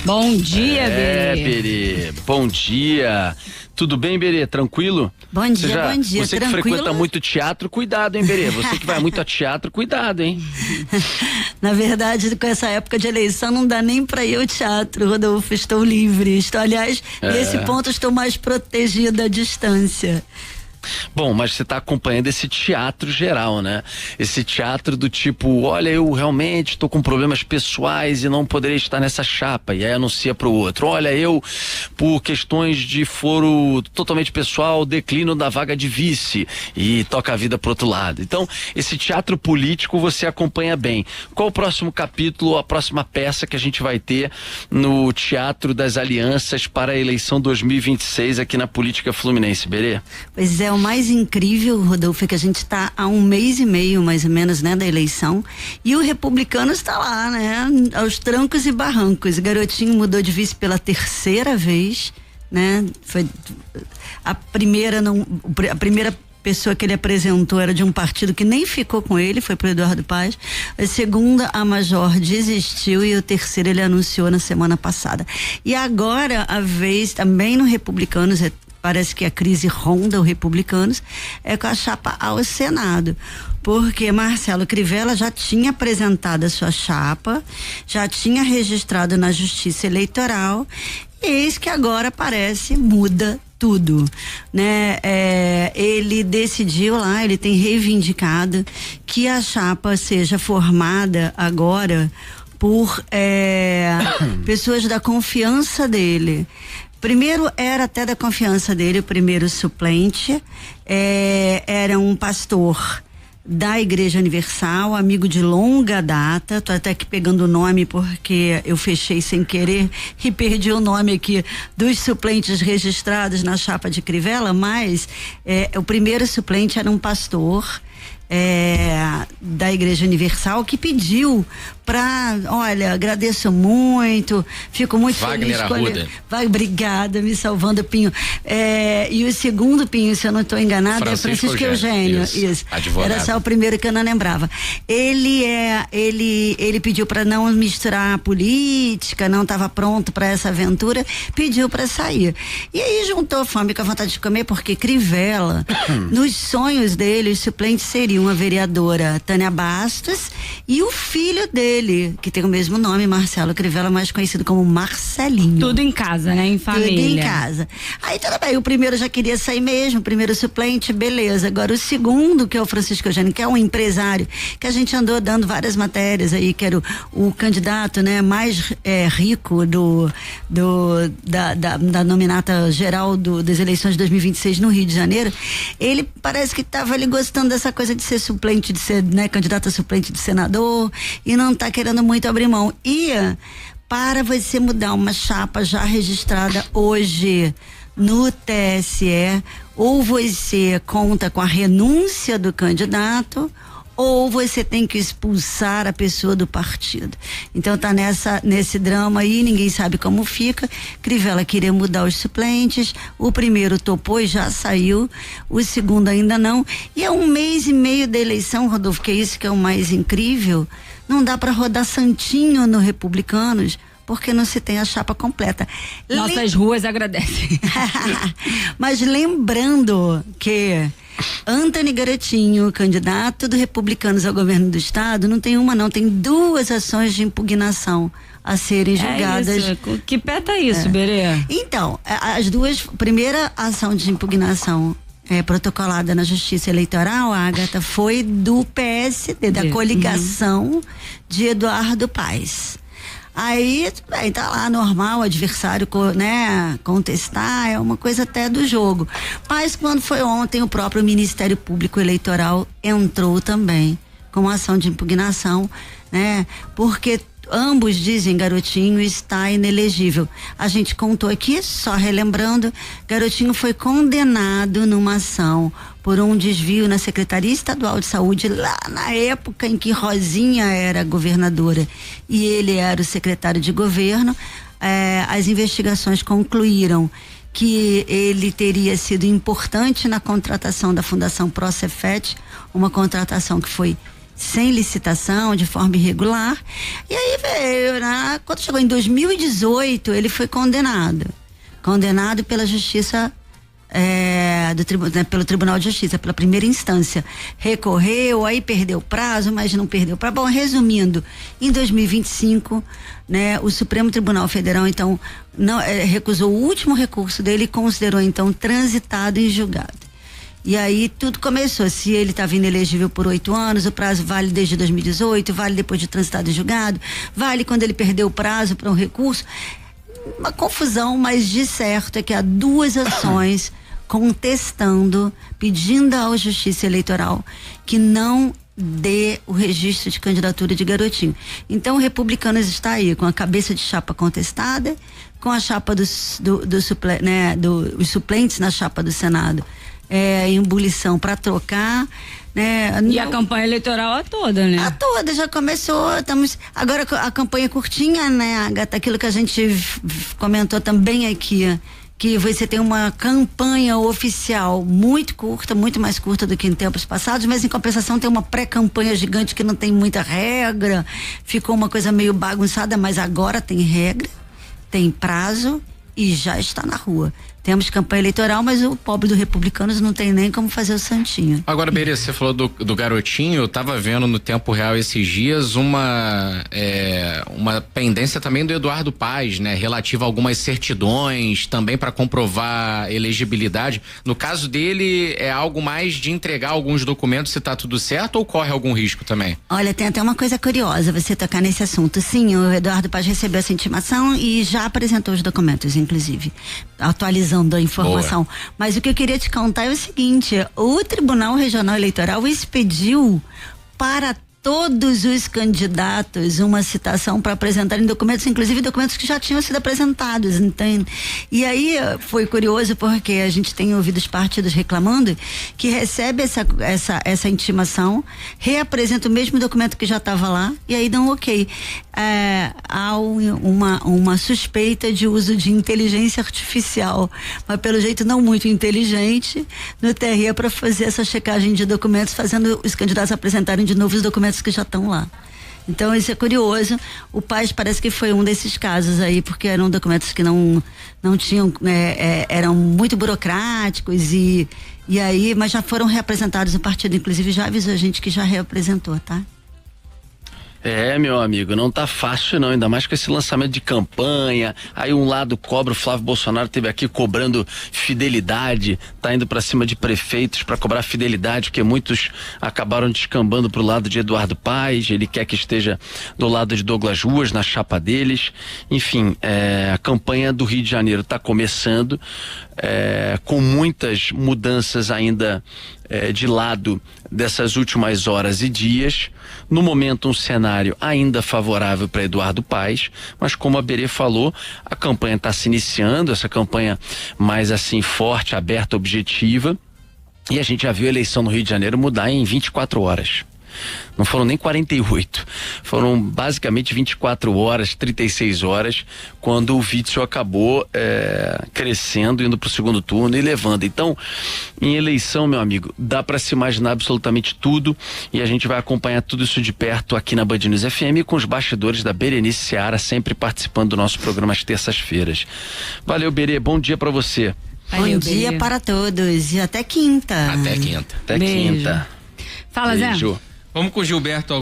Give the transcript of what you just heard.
Bom dia, Berê. Berê, bom dia. Tudo bem, Berê? Tranquilo? Bom dia, bom dia. Você que frequenta muito teatro, cuidado, hein, Berê? Você que vai muito a teatro, cuidado, hein? Na verdade, com essa época de eleição, não dá nem pra ir ao teatro, Rodolfo. Estou livre. Aliás, nesse ponto, estou mais protegida à distância. Bom, mas você está acompanhando esse teatro geral, né? Esse teatro do tipo, olha, eu realmente estou com problemas pessoais e não poderei estar nessa chapa, e aí anuncia para o outro, olha, eu por questões de foro totalmente pessoal declino da vaga de vice e toca a vida pro outro lado. Então, esse teatro político você acompanha bem. Qual o próximo capítulo, a próxima peça que a gente vai ter no Teatro das Alianças para a eleição 2026 aqui na política fluminense, Berê? Pois é, o mais incrível, Rodolfo, é que a gente está há 1 mês e meio, mais ou menos, né, da eleição, e o republicano está lá, né, aos trancos e barrancos. O Garotinho mudou de vice pela 3ª vez, né, foi a primeira pessoa que ele apresentou era de um partido que nem ficou com ele, foi pro Eduardo Paes. A segunda, a Major, desistiu, e o terceiro ele anunciou na semana passada. E agora a vez também no Republicanos, parece que a crise ronda os republicanos, é com a chapa ao Senado, porque Marcelo Crivella já tinha apresentado a sua chapa, já tinha registrado na Justiça Eleitoral, e eis que agora parece muda tudo, né? Ele decidiu lá, ele tem reivindicado que a chapa seja formada agora por pessoas da confiança dele. Primeiro era até da confiança dele, o primeiro suplente era um pastor da Igreja Universal, amigo de longa data. Tô até aqui pegando o nome porque eu fechei sem querer e perdi o nome aqui dos suplentes registrados na chapa de Crivella, mas o primeiro suplente era um pastor da Igreja Universal que pediu olha, agradeço muito, fico muito feliz. Arruda. Obrigada, me salvando, Pinho. E o segundo, Pinho, se eu não estou enganada, é Francisco Eugênio. Isso. Era só o primeiro que eu não lembrava. Ele pediu para não misturar a política, não estava pronto para essa aventura, pediu para sair. E aí juntou a fome com a vontade de comer, porque Crivella, nos sonhos dele, os suplentes seriam a vereadora Tânia Bastos e o filho dele, que tem o mesmo nome, Marcelo Crivella, mais conhecido como Marcelinho. Tudo em casa, né? Em família. Tudo em casa. Aí tudo bem, o primeiro já queria sair mesmo, o primeiro suplente, beleza. Agora o segundo, que é o Francisco Eugênio, que é um empresário, que a gente andou dando várias matérias aí, que era o candidato, né, mais rico da nominata geral das eleições de 2026 no Rio de Janeiro. Ele parece que estava ali gostando dessa coisa de ser suplente, de ser, né, candidato a suplente de senador, e não tá querendo muito abrir mão. E para você mudar uma chapa já registrada hoje no TSE, ou você conta com a renúncia do candidato, ou você tem que expulsar a pessoa do partido. Então tá nesse drama aí, ninguém sabe como fica. Crivella queria mudar os suplentes, o primeiro topou e já saiu, o segundo ainda não. E é 1 mês e meio da eleição, Rodolfo, que é isso que é o mais incrível. Não dá para rodar santinho no Republicanos, porque não se tem a chapa completa. Nossas ruas agradecem. Mas lembrando que Antony Garotinho, candidato do Republicanos ao governo do estado, não tem uma não, tem 2 ações de impugnação a serem julgadas. Isso. Que pé tá isso, Berê? Então, as duas, primeira ação de impugnação protocolada na Justiça Eleitoral, Agatha, foi do PSD, da coligação de Eduardo Paes. Aí, tá lá, normal, o adversário, né, contestar, é uma coisa até do jogo. Mas quando foi ontem, o próprio Ministério Público Eleitoral entrou também com ação de impugnação, né, porque ambos dizem Garotinho está inelegível. A gente contou aqui, só relembrando, Garotinho foi condenado numa ação por um desvio na Secretaria Estadual de Saúde, lá na época em que Rosinha era governadora e ele era o secretário de governo. As investigações concluíram que ele teria sido importante na contratação da Fundação Procefet, uma contratação que foi sem licitação, de forma irregular. E aí veio, né? Quando chegou em 2018, ele foi condenado pela Justiça pelo Tribunal de Justiça, pela primeira instância. Recorreu, aí perdeu o prazo, mas não perdeu o prazo. Bom, resumindo, em 2025, né, o Supremo Tribunal Federal, então, recusou o último recurso dele e considerou, então, transitado em julgado. E aí tudo começou. Se ele estava inelegível por 8 anos, o prazo vale desde 2018, vale depois de transitado em julgado, vale quando ele perdeu o prazo para um recurso. Uma confusão, mas de certo é que há 2 ações contestando, pedindo à Justiça Eleitoral que não dê o registro de candidatura de Garotinho. Então, o Republicanos está aí com a cabeça de chapa contestada, com a chapa os suplentes na chapa do Senado em ebulição para trocar, né? E a campanha eleitoral a toda, né? A toda, já começou, agora a campanha curtinha, né, Agatha, aquilo que a gente comentou também aqui, que você tem uma campanha oficial muito curta, muito mais curta do que em tempos passados, mas em compensação tem uma pré-campanha gigante que não tem muita regra, ficou uma coisa meio bagunçada, mas agora tem regra, tem prazo e já está na rua. Temos campanha eleitoral, mas o pobre do Republicanos não tem nem como fazer o santinho. Agora, Berê, você falou do Garotinho, eu tava vendo no tempo real esses dias uma pendência também do Eduardo Paes, né? Relativa a algumas certidões, também para comprovar elegibilidade. No caso dele, é algo mais de entregar alguns documentos se tá tudo certo ou corre algum risco também? Olha, tem até uma coisa curiosa você tocar nesse assunto. Sim, o Eduardo Paes recebeu essa intimação e já apresentou os documentos, inclusive, atualizando a informação. Boa. Mas o que eu queria te contar é o seguinte: o Tribunal Regional Eleitoral expediu para todos os candidatos uma citação para apresentarem documentos, inclusive documentos que já tinham sido apresentados, entende? E aí foi curioso porque a gente tem ouvido os partidos reclamando que recebe essa intimação, reapresenta o mesmo documento que já estava lá e aí dão ok. Há uma suspeita de uso de inteligência artificial, mas pelo jeito não muito inteligente, no TRE para fazer essa checagem de documentos, fazendo os candidatos apresentarem de novo os documentos que já estão lá. Então isso é curioso. O Paes parece que foi um desses casos aí, porque eram documentos que não tinham, eram muito burocráticos e aí, mas já foram reapresentados. O partido inclusive já avisou a gente que já reapresentou, tá? Meu amigo, não tá fácil não, ainda mais com esse lançamento de campanha, aí um lado cobra, o Flávio Bolsonaro teve aqui cobrando fidelidade, tá indo pra cima de prefeitos pra cobrar fidelidade, porque muitos acabaram descambando pro lado de Eduardo Paes, ele quer que esteja do lado de Douglas Ruas, na chapa deles, enfim, a campanha do Rio de Janeiro tá começando, com muitas mudanças ainda de lado dessas últimas horas e dias. No momento, um cenário ainda favorável para Eduardo Paes, mas como a Berê falou, a campanha está se iniciando, essa campanha mais assim forte, aberta, objetiva, e a gente já viu a eleição no Rio de Janeiro mudar em 24 horas. Não foram nem 48, foram basicamente 24 horas, 36 horas, quando o Witzel acabou crescendo, indo para o segundo turno e levando. Então, em eleição, meu amigo, dá para se imaginar absolutamente tudo e a gente vai acompanhar tudo isso de perto aqui na Band News FM com os bastidores da Berenice Seara, sempre participando do nosso programa às terças-feiras. Valeu, Berê, bom dia para você. Valeu, bom dia Berê. Para todos e até quinta. Até quinta. Até quinta. Fala, Zé. Vamos com o Gilberto